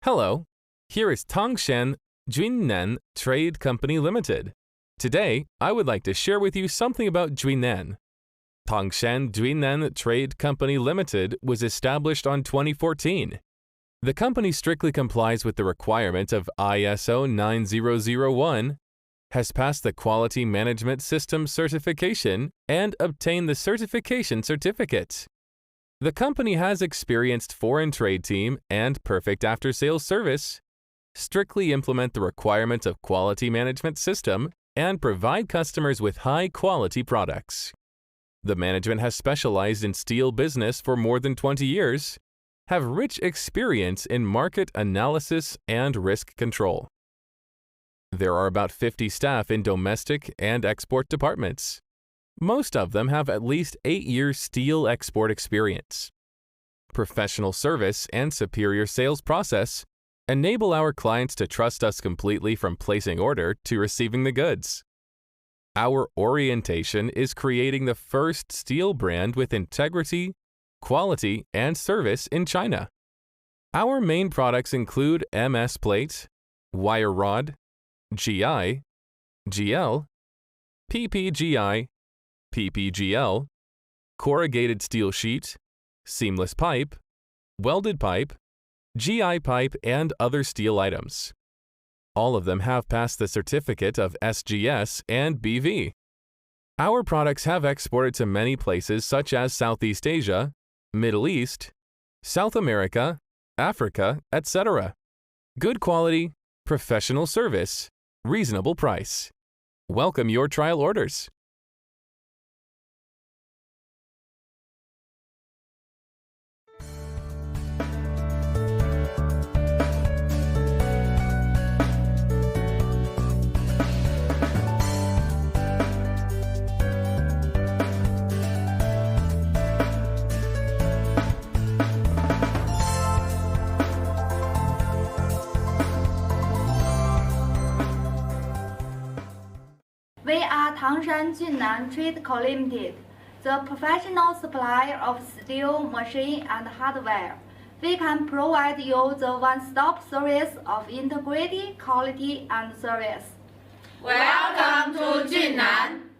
Hello, here is Tangshan Jun Nan Trade Company Limited. Today, I would like to share with you something about Junnan. Tangshan Jun Nan Trade Company Limited was established on 2014. The company strictly complies with the requirement of ISO 9001, has passed the Quality Management System certification, and obtained the certification certificate. The company has experienced foreign trade team and perfect after-sales service, strictly implement the requirements of quality management system, and provide customers with high-quality products. The management has specialized in steel business for more than 20 years, have rich experience in market analysis and risk control. There are about 50 staff in domestic and export departments. Most of them have at least 8 years steel export experience. Professional service and superior sales process enable our clients to trust us completely from placing order to receiving the goods. Our orientation is creating the first steel brand with integrity, quality, and service in China. Our main products include MS plate, wire rod, GI, GL, PPGI, PPGL, corrugated steel sheet, seamless pipe, welded pipe, GI pipe, and other steel items. All of them have passed the certificate of SGS and BV. Our products have exported to many places such as Southeast Asia, Middle East, South America, Africa, etc. Good quality, professional service, reasonable price. Welcome your trial orders. We are Tangshan Jun Nan Trade Co. Limited, the professional supplier of steel, machine, and hardware. We can provide you the one-stop service of integrity, quality, and service. Welcome to Junnan.